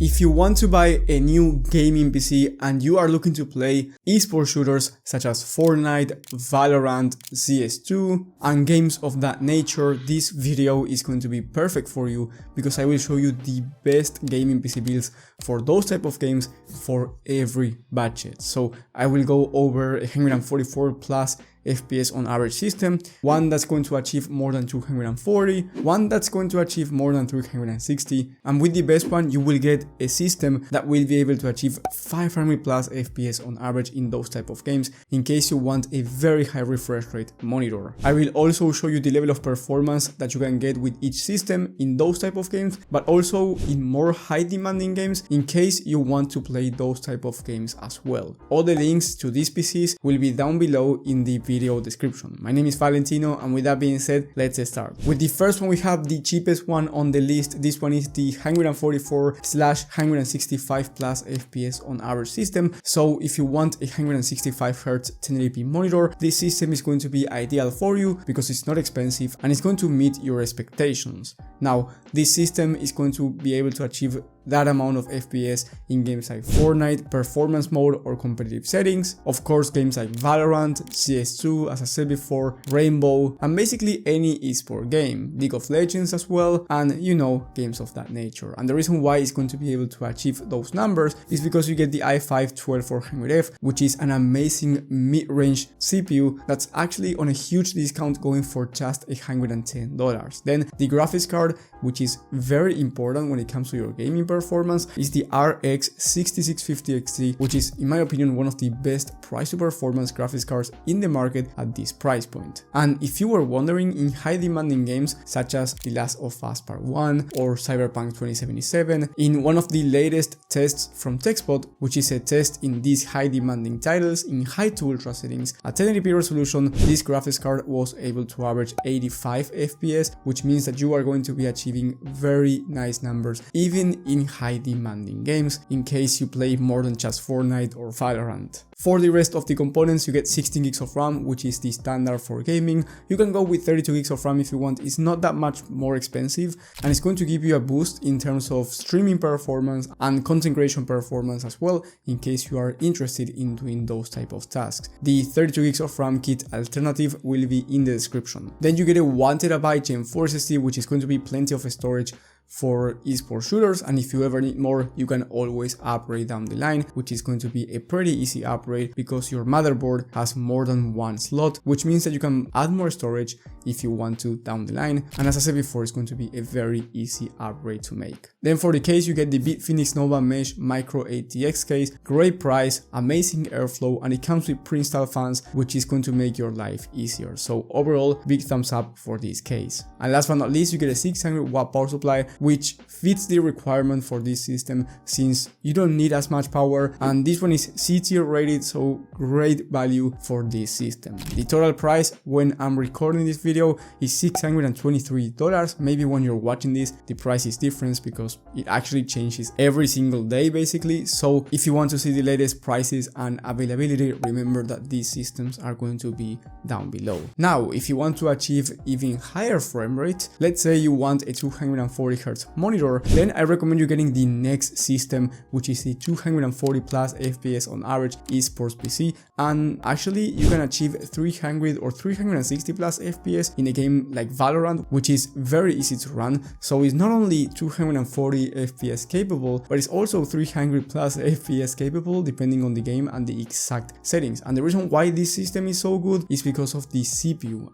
If you want to buy a new gaming PC and you are looking to play esports shooters such as Fortnite, Valorant, CS2 and games of that nature, this video is going to be perfect for you because I will show you the best gaming PC builds for those type of games for every budget. So I will go over 144 plus FPS on average system, one that's going to achieve more than 240, one that's going to achieve more than 360, and with the best one you will get a system that will be able to achieve 500 plus FPS on average in those type of games in case you want a very high refresh rate monitor. I will also show you the level of performance that you can get with each system in those type of games, but also in more high demanding games in case you want to play those type of games as well. All the links to these PCs will be down below in the video description. My name is Valentino, and with that being said, let's start. With the first one, we have the cheapest one on the list. This one is the 144/165 plus FPS on average system. So if you want a 165Hz 1080p monitor, this system is going to be ideal for you because it's not expensive and it's going to meet your expectations. Now, this system is going to be able to achieve that amount of FPS in games like Fortnite, performance mode or competitive settings. Of course, games like Valorant, CS2, as I said before, Rainbow, and basically any esport game, League of Legends as well, and you know, games of that nature. And the reason why it's going to be able to achieve those numbers is because you get the i5-12400F, which is an amazing mid-range CPU that's actually on a huge discount going for just $110. Then the graphics card, which is very important when it comes to your gaming performance, is the RX 6650 XT, which is in my opinion one of the best price to performance graphics cards in the market at this price point. And if you were wondering, in high demanding games such as The Last of Us Part 1 or Cyberpunk 2077, in one of the latest tests from TechSpot, which is a test in these high demanding titles in high to ultra settings at 1080p resolution, this graphics card was able to average 85 FPS, which means that you are going to be achieving very nice numbers even in high demanding games in case you play more than just Fortnite or Valorant. For the rest of the components, you get 16 gigs of RAM, which is the standard for gaming. You can go with 32 gigs of RAM if you want. It's not that much more expensive, and it's going to give you a boost in terms of streaming performance and content creation performance as well, in case you are interested in doing those type of tasks. The 32 gigs of RAM kit alternative will be in the description. Then you get a 1TB Gen 4 SSD, which is going to be plenty of storage for esports shooters, and if you ever need more, you can always upgrade down the line, which is going to be a pretty easy upgrade because your motherboard has more than one slot, which means that you can add more storage if you want to down the line, and as I said before, it's going to be a very easy upgrade to make. Then for the case, you get the Bitfinex Nova Mesh Micro ATX case, great price, amazing airflow, and it comes with pre-installed fans, which is going to make your life easier. So overall, big thumbs up for this case. And last but not least, you get a 600 watt power supply, which fits the requirement for this system since you don't need as much power, and this one is C tier rated, so great value for this system. The total price when I'm recording this video is $623. Maybe when you're watching this, the price is different because it actually changes every single day basically. So if you want to see the latest prices and availability, remember that these systems are going to be down below. Now, if you want to achieve even higher frame rate, let's say you want a 240Hz monitor, then I recommend you getting the next system, which is the 240 plus FPS on average Esports PC, and actually you can achieve 300 or 360 plus FPS in a game like Valorant, which is very easy to run. So it's not only 240 FPS capable, but it's also 300 plus FPS capable depending on the game and the exact settings. And the reason why this system is so good is because of the CPU.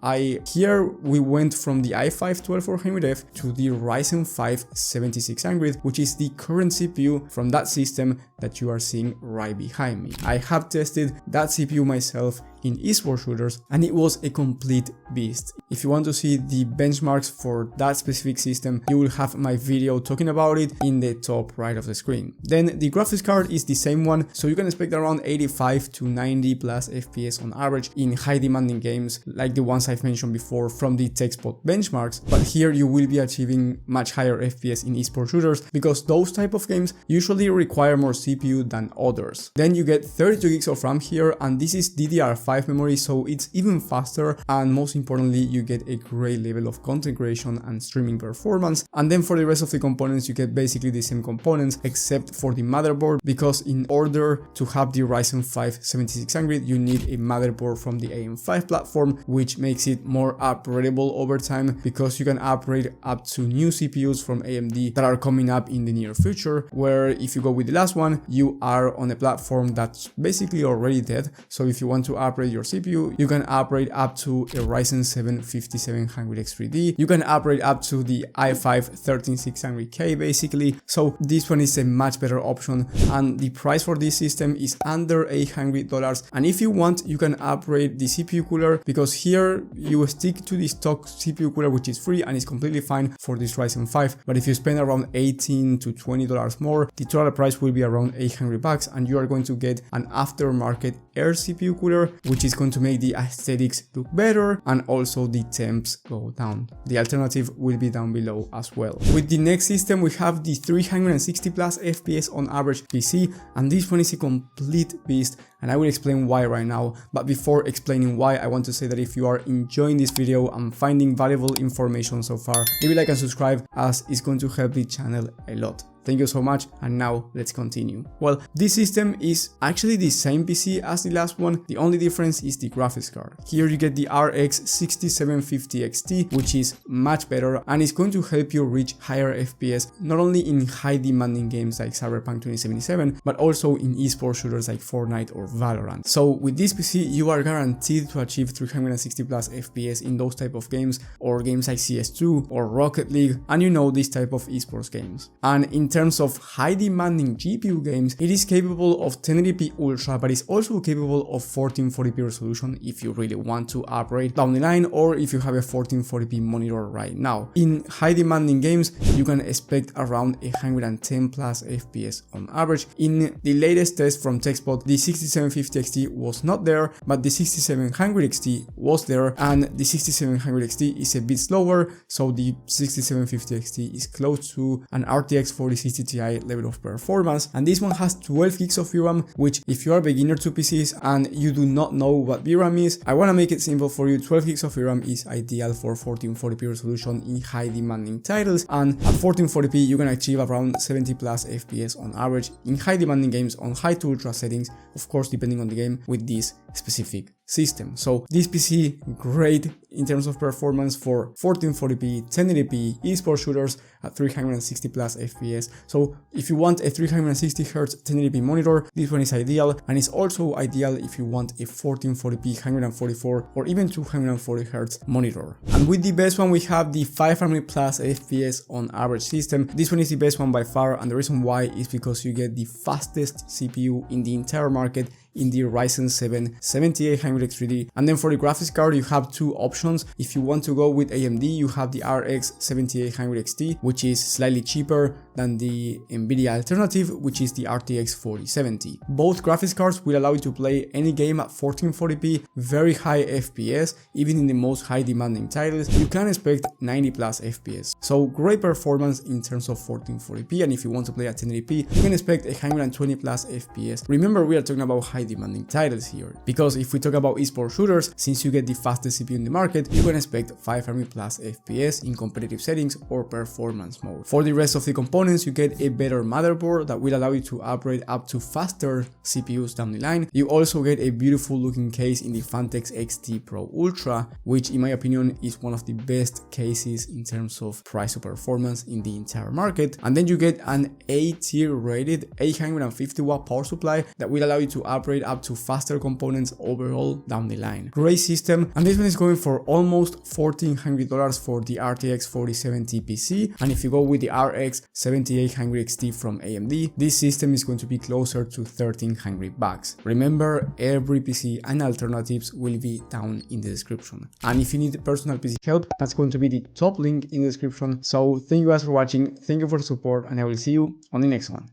Here we went from the i5-12400F to the Ryzen 5 7600, which is the current CPU from that system that you are seeing right behind me. I have tested that CPU myself in esports shooters and it was a complete beast. If you want to see the benchmarks for that specific system, you will have my video talking about it in the top right of the screen. Then the graphics card is the same one, so you can expect around 85 to 90 plus FPS on average in high demanding games like the ones I've mentioned before from the TechSpot benchmarks, but here you will be achieving much higher FPS in esports shooters because those type of games usually require more CPU than others. Then you get 32 gigs of RAM here, and this is DDR5 memory, so it's even faster, and most importantly you get a great level of content creation and streaming performance. And then for the rest of the components, you get basically the same components except for the motherboard, because in order to have the Ryzen 5 7600 you need a motherboard from the AM5 platform, which makes it more upgradable over time, because you can upgrade up to new CPUs from AMD that are coming up in the near future, where if you go with the last one, you are on a platform that's basically already dead. So if you want to upgrade your CPU, you can upgrade up to a Ryzen 7 5700X3D, you can upgrade up to the i5 13600K basically. So this one is a much better option, and the price for this system is under $800. And if you want, you can upgrade the CPU cooler, because here you stick to the stock CPU cooler, which is free and is completely fine for this Ryzen 5. But if you spend around $18 to $20 more, the total price will be around $800, and you are going to get an aftermarket air CPU cooler, which is going to make the aesthetics look better and also the temps go down. The alternative will be down below as well. With the next system, we have the 360 plus FPS on average PC, and this one is a complete beast, and I will explain why right now. But before explaining why, I want to say that if you are enjoying this video and finding valuable information so far, leave a like and subscribe, as it's going to help the channel a lot. Thank you so much, and now let's continue. Well, this system is actually the same PC as the last one. The only difference is the graphics card. Here you get the RX 6750 XT, which is much better and is going to help you reach higher FPS, not only in high demanding games like Cyberpunk 2077, but also in esports shooters like Fortnite or Valorant. So with this PC, you are guaranteed to achieve 360 plus FPS in those type of games, or games like CS2 or Rocket League, and you know, this type of esports games. And in terms of high demanding GPU games, it is capable of 1080p Ultra, but is also capable of 1440p resolution if you really want to upgrade down the line, or if you have a 1440p monitor right now. In high demanding games, you can expect around 110 plus FPS on average. In the latest test from TechSpot, the 6750 XT was not there, but the 6700 XT was there, and the 6700 XT is a bit slower, so the 6750 XT is close to an RTX 4060 Ti level of performance. And this one has 12 gigs of VRAM, which if you are a beginner to PCs and you do not know what VRAM is, I want to make it simple for you. 12 gigs of VRAM is ideal for 1440p resolution in high demanding titles, and at 1440p you can achieve around 70 plus FPS on average in high demanding games on high to ultra settings, of course depending on the game, with this specific system. So this PC, great in terms of performance for 1440p, 1080p esports shooters at 360 plus FPS. So if you want a 360Hz 1080p monitor, this one is ideal, and it's also ideal if you want a 1440p 144 or even 240Hz monitor. And with the best one, we have the 500 plus FPS on average system. This one is the best one by far, and the reason why is because you get the fastest CPU in the entire market in the Ryzen 7 7800X3D. And then for the graphics card, you have two options. If you want to go with AMD, you have the RX 7800 XT, which is slightly cheaper than the Nvidia alternative, which is the RTX 4070. Both graphics cards will allow you to play any game at 1440p, very high FPS, even in the most high demanding titles. You can expect 90 plus FPS. So great performance in terms of 1440p, and if you want to play at 1080p, you can expect 120 plus FPS. Remember, we are talking about high demanding titles here, because if we talk about esports shooters, since you get the fastest CPU in the market, you can expect 500 plus FPS in competitive settings or performance mode. For the rest of the components, you get a better motherboard that will allow you to upgrade up to faster CPUs down the line. You also get a beautiful looking case in the Fantex XT Pro Ultra, which in my opinion is one of the best cases in terms of price to performance in the entire market. And then you get an A-tier rated 850 watt power supply that will allow you to upgrade up to faster components overall down the line. Great system, and this one is going for almost $1,400 for the RTX 4070 PC, and if you go with the RX 7800 XT from AMD, this system is going to be closer to $1,300. Remember, every PC and alternatives will be down in the description, and if you need personal PC help, that's going to be the top link in the description. So thank you guys for watching, thank you for the support, and I will see you on the next one.